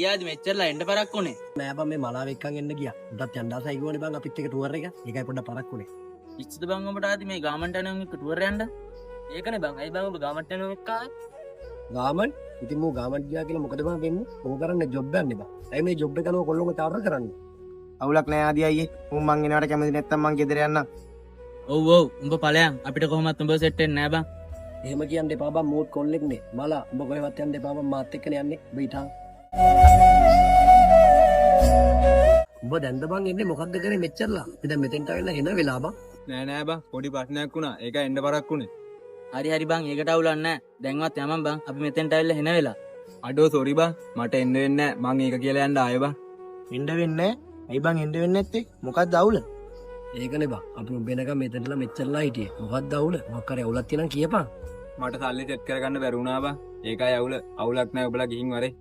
ගියාද මෙච්චරලා එන්න පරක් උනේ? නෑ බං මේ මලාව එක්කන් එන්න ගියා. උඩත් යන්න ආසයි කිව්වනේ බං අපිත් එක ටුවර් එක. ඒකයි පොඩ්ඩක් පරක් උනේ. ඉස්සද බං ඔබට ආදි මේ ගාමන්ට යනවා එක්ක ටුවර් යන්න? ඒකනේ බං. අයි බං ඔබ ගාමන්ට යනවා එක්ක ආවේ? ගාමන් ඉතින් මෝ ගාමන්ට ගියා කියලා මොකද බං වෙන්නේ? මොක කරන්නේ ජොබ් ගන්න බං. ඇයි මේ ජොබ් එක කරනවා කොල්ලොම තාරර කරන්නේ? අවුලක් නෑ ආදී අයියේ. මං එනවට කැමති නැත්තම් මං ගෙදර යන්නම්. ඔව් ඔව් උඹ ඵලයන් අපිට කොහොමත් උඹ සෙට් වෙන්නේ නෑ බං. එහෙම කියන්න එපා බං මෝත් කොල්ලෙක්නේ. මලා උඹ කොහෙවත් යන්න එපා බං මාත් එක්කනේ යන්නේ. උඹ ඊටා. උඹ දැන්ද බං එන්නේ මොකක්ද කරේ මෙච්චරලා? අපි දැන් මෙතෙන්ට ආවෙලා එන වෙලා බං. නෑ බං පොඩි ප්‍රශ්නයක් වුණා. ඒකයි එන්න පරක් වුණේ. හරි හරි බං ඒකට අවුලක් නෑ. දැන්වත් යමන් බං අපි මෙතෙන්ට ආවිල්ලා එන වෙලා. අඩෝ සෝරි බං මට එන්න වෙන්නේ නෑ. මං ඒක කියලා යන්න ආයේ බං. එන්න වෙන්නේ නෑ. ඇයි බං එන්න වෙන්නේ නැත්තේ? මොකක්ද අවුල? ඒකනේ බං අපි උඹෙනකම් මෙතෙන්ටලා මෙච්චරලා හිටියේ. මොකක්ද අවුල? මොකක් කරේ අවුලක් තියෙනම් කියපන්. මට සල්ලි සෙට් කරගන්න බැරි වුණා බං. ඒකයි අවුල. අවුලක් නෑ ඔබලා ගිහින් වරේ.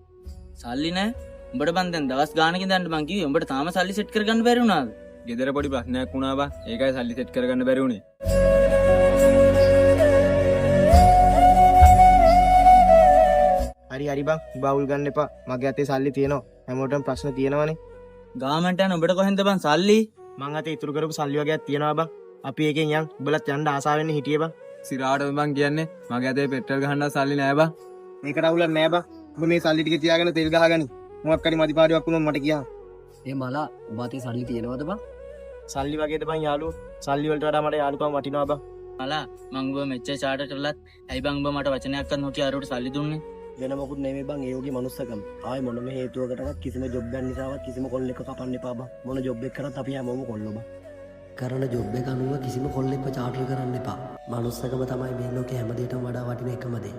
සල්ලි නෑ. උඹට බං දැන් දවස් ගානකින් දාන්න බං කිව්වේ. උඹට තාම සල්ලි සෙට් කරගන්න බැරි වුණාද? ගෙදර පොඩි ප්‍රශ්නයක් වුණා බං. ඒකයි සල්ලි සෙට් කරගන්න බැරි වුණේ. හරි බං බවුල් ගන්න එපා. මගේ අතේ සල්ලි තියෙනවා. හැමෝටම ප්‍රශ්න තියෙනවනේ. ගාමන්ට යන උඹට කොහෙන්ද බං සල්ලි? මං අතේ ඉතුරු කරපු සල්ලි වගේක් තියෙනවා බං. අපි එකෙන් යන්. උඹලත් යන්න ආසාවෙන් හිටියේ බං. සිරාට බං කියන්නේ මගේ අතේ පෙට්‍රල් ගහන්න සල්ලි නෑ බං. මේකට අවුලක් නෑ බං. උඹ මේ සල්ලි ටික තියාගෙන තෙල් ගහගනි. මොකක් හරි මදිපාඩුවක් වුණොත් මට කියන්න. ඒ මලා උඹ අතේ සල්ලි තියෙනවද බං? සල්ලි වගේද බං යාළුවෝ. සල්ලි වලට වඩා මට යාළුකම් වටිනවා බං. මලා මං උඹ මෙච්චර චාටර් කරලත් ඇයි බං උඹ මට වචනයක්වත් නොකිය අරවට සල්ලි දුන්නේ? වෙන මොකුත් නෙමෙයි බං ඒ වගේ මනුස්සකම. ආයි මොනම හේතුවකටවත් කිසිම ජොබ් ගන්න නිසාවත් කිසිම කොල්ලෙක්ව කපන්න එපා බං. මොන ජොබ් එක කරත් අපි හැමෝම කොල්ලෝ බං. කරන ජොබ් එක අනුව කිසිම කොල්ලෙක්ව චාටර් කරන්න එපා. මනුස්සකම තමයි මේ ලෝකේ හැම දෙයකටම වඩා වටින එකම දේ.